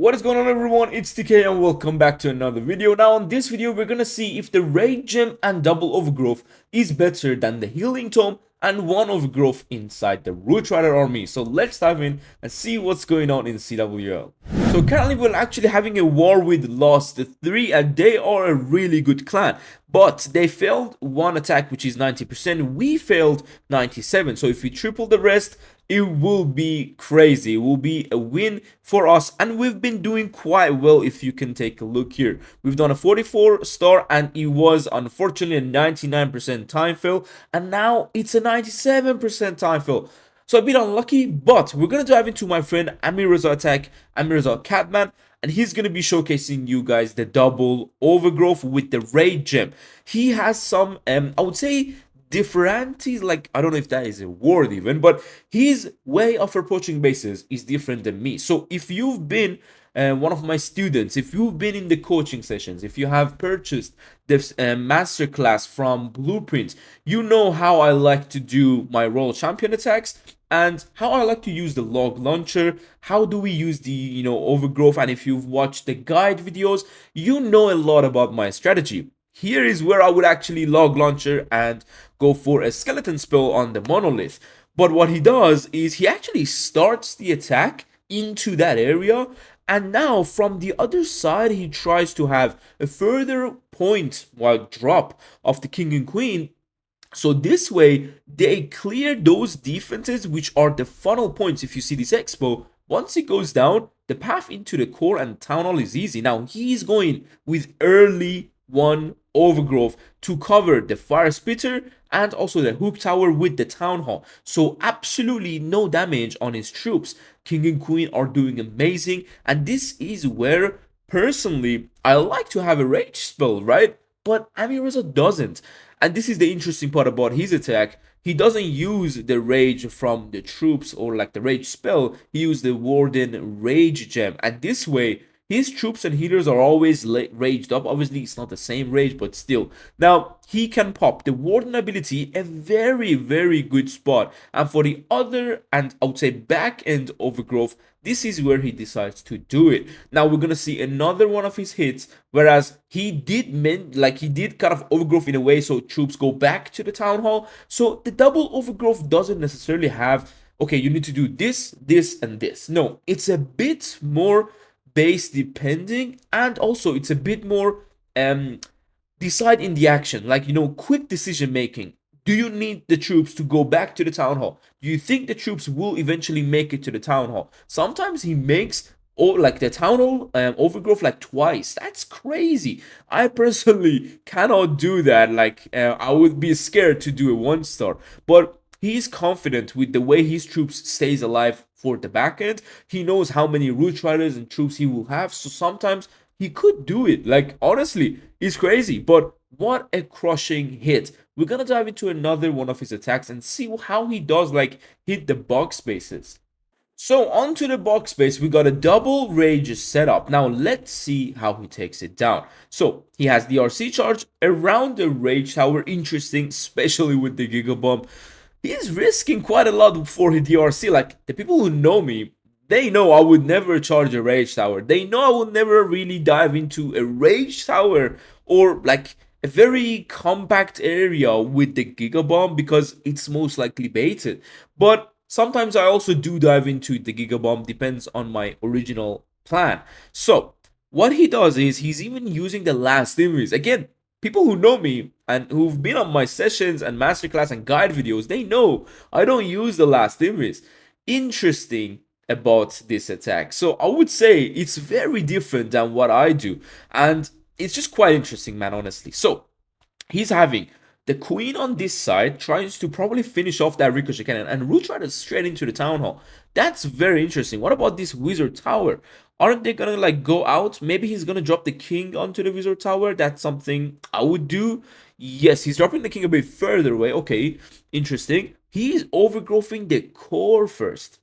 What is going on, everyone? It's TK and welcome back to another video. Now in this video we're gonna see if the Rage Gem and Double Overgrowth is better than the Healing Tome and one Overgrowth inside the Root Rider army. So let's dive in and see what's going on in CWL. So currently we're actually having a war with Lost 3 and they are a really good clan. But they failed one attack, which is 90%. We failed 97%. So if we triple the rest, it will be crazy. It will be a win for us, and we've been doing quite well. If you can take a look here, we've done a 44 star and it was unfortunately a 99% time fill, and now it's a 97% time fill. So a bit unlucky, but we're gonna dive into my friend Amir's attack, Amir's Catman, and he's gonna be showcasing you guys the double overgrowth with the Rage Gem. He has some I would say different, like, I don't know if that is a word even, but his way of approaching bases is different than me. So if you've been one of my students, if you've been in the coaching sessions, if you have purchased this masterclass from Blueprint, you know how I like to do my Royal Champion attacks and how I like to use the log launcher. How do we use the overgrowth? And if you've watched the guide videos, you know a lot about my strategy. Here is where I would actually log launcher and go for a skeleton spell on the monolith. But what he does is he actually starts the attack into that area, and now from the other side he tries to have a further point while drop of the king and queen. So this way they clear those defenses, which are the funnel points. If you see this expo, once it goes down, the path into the core and town hall is easy. Now he's going with early one overgrowth to cover the fire spitter and also the hook tower with the town hall, so absolutely no damage on his troops. King and queen are doing amazing, and this is where personally I like to have a rage spell, right? But Amir doesn't, and this is the interesting part about his attack. He doesn't use the rage from the troops or like the rage spell. He used the warden rage gem, and this way his troops and healers are always raged up. Obviously, it's not the same rage, but still. Now, he can pop the Warden ability, a very, very good spot. And for the other, and I would say back end overgrowth, this is where he decides to do it. Now, we're going to see another one of his hits, whereas he did kind of overgrowth in a way so troops go back to the town hall. So the double overgrowth doesn't necessarily have, okay, you need to do this, this, and this. No, it's a bit more base depending, and also it's a bit more decide in the action, like, quick decision making. Do you need the troops to go back to the town hall? Do you think the troops will eventually make it to the town hall? Sometimes he makes like the town hall overgrowth like twice. That's crazy. I personally cannot do that. Like I would be scared to do a 1-star, but he's confident with the way his troops stays alive for the back end. He knows how many root riders and troops he will have, so sometimes he could do it. Like, honestly, it's crazy, but what a crushing hit. We're gonna dive into another one of his attacks and see how he does like hit the box spaces. So onto the box space, we got a double rage setup. Now let's see how he takes it down. So he has the RC charge around the rage tower. Interesting, especially with the Giga Bomb. He's risking quite a lot for the DRC. Like, the people who know me, they know I would never charge a rage tower. They know I would never really dive into a rage tower or like a very compact area with the Giga Bomb because it's most likely baited. But sometimes I also do dive into the Giga Bomb, depends on my original plan. So what he does is he's even using the last invis. Again, people who know me and who've been on my sessions and masterclass and guide videos, they know I don't use the last invis. Interesting about this attack. So I would say it's very different than what I do. And it's just quite interesting, man, honestly. So he's having the queen on this side, tries to probably finish off that ricochet cannon, and Root Rider straight into the town hall. That's very interesting. What about this wizard tower? Aren't they gonna like go out? Maybe he's gonna drop the king onto the wizard tower. That's something I would do. Yes, he's dropping the king a bit further away. Okay, interesting. He's overgrowthing the core first.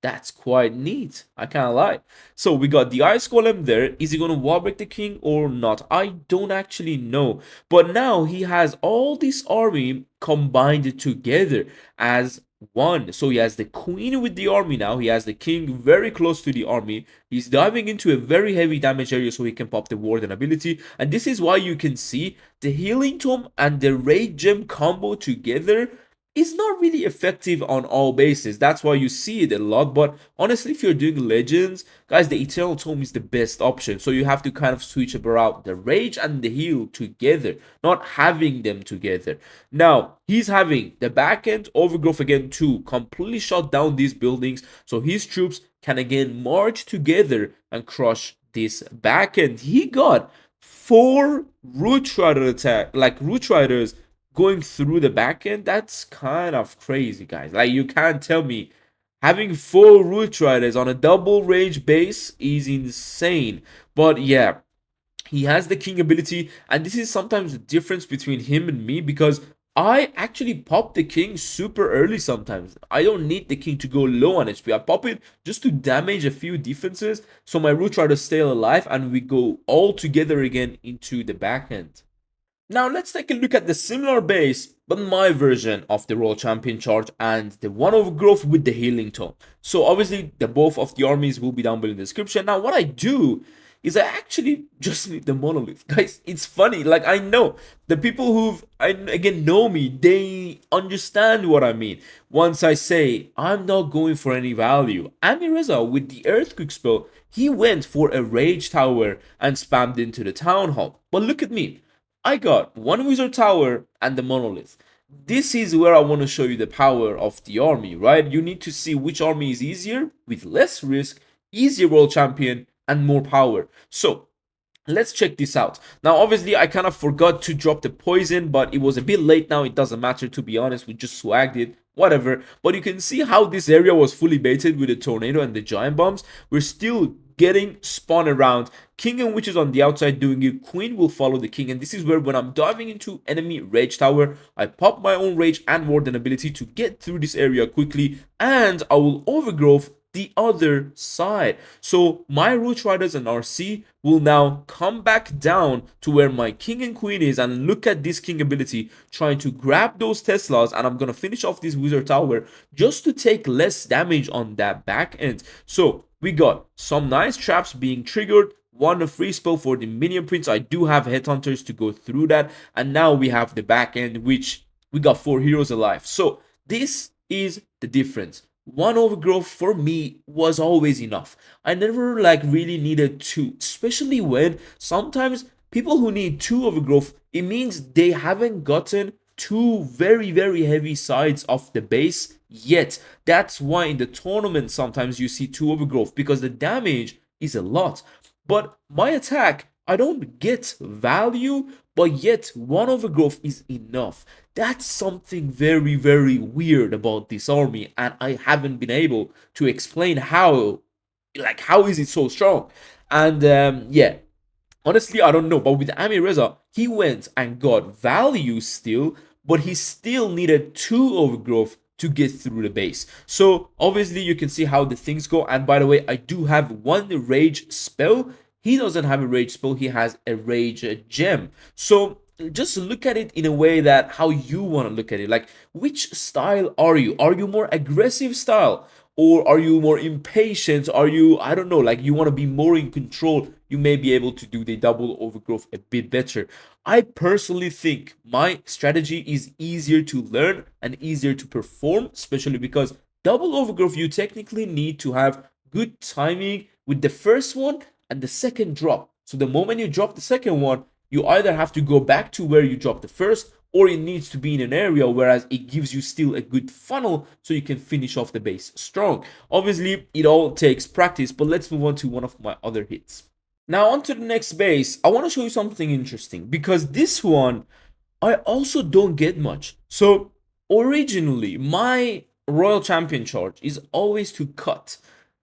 That's quite neat, I can't lie. So we got the ice golem there. Is he gonna wall break the king or not? I don't actually know. But now he has all this army combined together as 1. So he has the queen with the army now. He has the king very close to the army. He's diving into a very heavy damage area so he can pop the warden ability. And this is why you can see the healing tome and the rage gem combo together is not really effective on all bases. That's why you see it a lot. But honestly, if you're doing legends, guys, the eternal tome is the best option. So you have to kind of switch about the rage and the heal together, not having them together. Now he's having the back end overgrowth again to completely shut down these buildings, so his troops can again march together and crush this back end. He got 4 root rider attack, like root riders going through the back end. That's kind of crazy, guys. Like, you can't tell me having 4 root riders on a double range base is insane. But yeah, he has the king ability, and this is sometimes the difference between him and me, because I actually pop the king super early sometimes. I don't need the king to go low on HP. I pop it just to damage a few defenses so my root riders stay alive and we go all together again into the back end. Now let's take a look at the similar base, but my version of the Royal Champion charge and the one overgrowth with the healing tome. So obviously the both of the armies will be down below in the description. Now what I do is I actually just need the monolith. Guys, it's funny. Like, I know the people who've again know me, they understand what I mean. Once I say I'm not going for any value, Amir with the earthquake spell, he went for a rage tower and spammed into the town hall. But look at me. I got one wizard tower and the monolith. This is where I want to show you the power of the army, right? You need to see which army is easier with less risk, easier world champion, and more power. So let's check this out. Now obviously I kind of forgot to drop the poison, but it was a bit late now. It doesn't matter, to be honest. We just swagged it, whatever. But you can see how this area was fully baited with the tornado and the giant bombs. We're still getting spun around. King and witches on the outside doing it. Queen will follow the king, and this is where when I'm diving into enemy rage tower, I pop my own rage and warden ability to get through this area quickly, and I will overgrowth the other side. So my root riders and RC will now come back down to where my king and queen is, and look at this king ability trying to grab those Teslas, and I'm gonna finish off this wizard tower just to take less damage on that back end. So we got some nice traps being triggered, one free spell for the minion prince. I do have headhunters to go through that, and now we have the back end, which we got 4 heroes alive. So this is the difference. One overgrowth for me was always enough. I never really needed 2, especially when sometimes people who need 2 overgrowth, it means they haven't gotten 2 very heavy sides of the base yet. That's why in the tournament sometimes you see 2 overgrowth, because the damage is a lot. But my attack, I don't get value, but yet 1 overgrowth is enough. That's something very weird about this army, and I haven't been able to explain how is it so strong. And yeah, honestly, I don't know. But with Amir, he went and got value still, but he still needed 2 overgrowth to get through the base. So obviously you can see how the things go. And by the way, I do have 1 rage spell. He doesn't have a rage spell, he has a rage gem. So just look at it in a way that how you want to look at it. Like, which style are you? Are you more aggressive style, or are you more impatient? Are you, I don't know, like you want to be more in control? You may be able to do the double overgrowth a bit better. I personally think my strategy is easier to learn and easier to perform, especially because double overgrowth, you technically need to have good timing with the first one and the second drop. So the moment you drop the second one, you either have to go back to where you dropped the first, or it needs to be in an area whereas it gives you still a good funnel so you can finish off the base strong. Obviously, it all takes practice, but let's move on to one of my other hits. Now on to the next base. I want to show you something interesting, because this one I also don't get much. So originally, my Royal Champion charge is always to cut.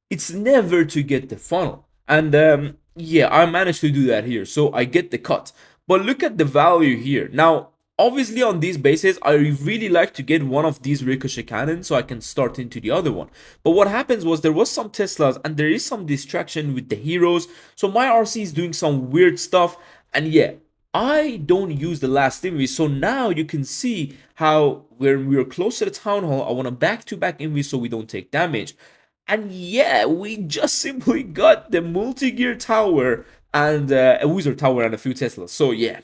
It's never to get the funnel. And yeah, I managed to do that here, so I get the cut. But look at the value here. Now, obviously on these bases, I really like to get one of these ricochet cannons so I can start into the other one. But what happens was there was some Teslas and there is some distraction with the heroes. So my RC is doing some weird stuff. And yeah, I don't use the last invis, so now you can see how when we're close to the town hall, I want to back-to-back invis so we don't take damage. And yeah, we just simply got the multi-gear tower and a wizard tower and a few Teslas. So yeah,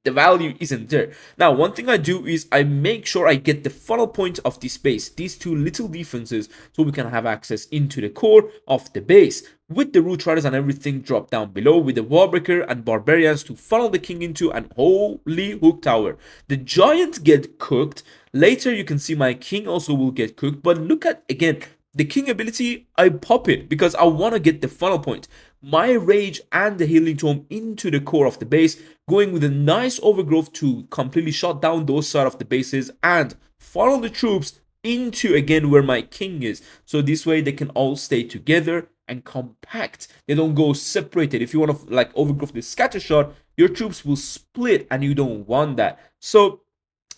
the value isn't there. Now, one thing I do is I make sure I get the funnel point of this base, these two little defenses, so we can have access into the core of the base. With the root riders and everything dropped down below, with the wallbreaker and barbarians to funnel the king into an holy hook tower. The giants get cooked. Later, you can see my king also will get cooked. But look at, again, the king ability, I pop it because I want to get the funnel point. My rage and the healing tome into the core of the base, going with a nice overgrowth to completely shut down those side of the bases and funnel the troops into again where my king is. So this way they can all stay together and compact. They don't go separated. If you want to like overgrowth the scatter shot, your troops will split and you don't want that. So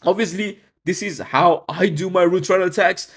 obviously this is how I do my root rider attacks.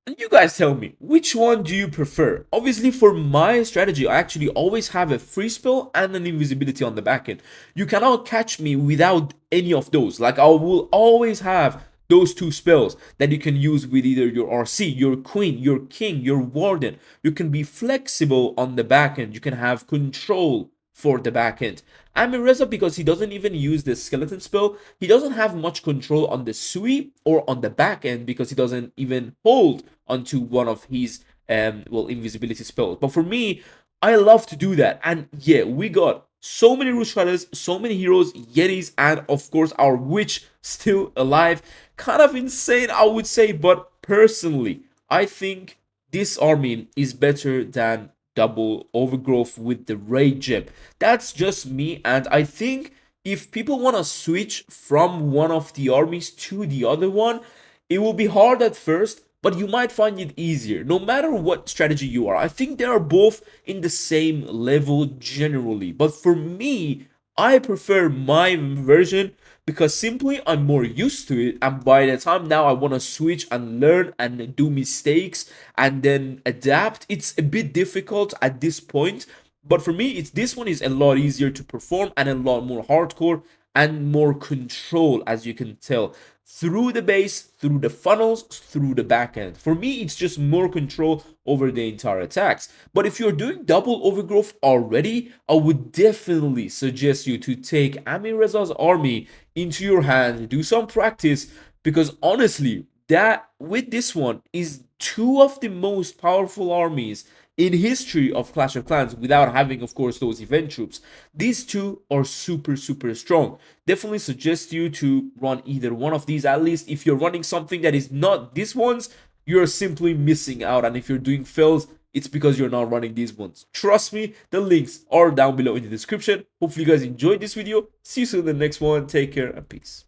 And you guys tell me, which one do you prefer? Obviously, for my strategy, I actually always have a free spell and an invisibility on the back end. You cannot catch me without any of those. Like, I will always have those two spells that you can use with either your RC, your queen, your king, your warden. You can be flexible on the back end. You can have control for the back end. Amir, because he doesn't even use the skeleton spell, he doesn't have much control on the sweep or on the back end because he doesn't even hold onto one of his well, invisibility spells. But for me, I love to do that. And yeah, we got so many Root Riders, so many heroes, Yetis, and of course our witch still alive. Kind of insane, I would say, but personally, I think this army is better than double overgrowth with the raid gem. That's just me, and I think if people want to switch from one of the armies to the other one, it will be hard at first, but you might find it easier no matter what strategy you are. I think they are both in the same level generally, but for me, I prefer my version because simply I'm more used to it, and by the time now I want to switch and learn and do mistakes and then adapt, it's a bit difficult at this point. But for me, it's this one is a lot easier to perform and a lot more hardcore and more control, as you can tell, through the base, through the funnels, through the back end. For me, it's just more control over the entire attacks. But if you're doing double overgrowth already, I would definitely suggest you to take Amir's army into your hand, do some practice, because honestly, that with this one is two of the most powerful armies in history of Clash of Clans without having, of course, those event troops. These two are super strong. Definitely suggest you to run either one of these. At least if you're running something that is not these ones, you're simply missing out. And if you're doing fails, it's because you're not running these ones. Trust me, the links are down below in the description. Hopefully you guys enjoyed this video. See you soon in the next one. Take care and peace.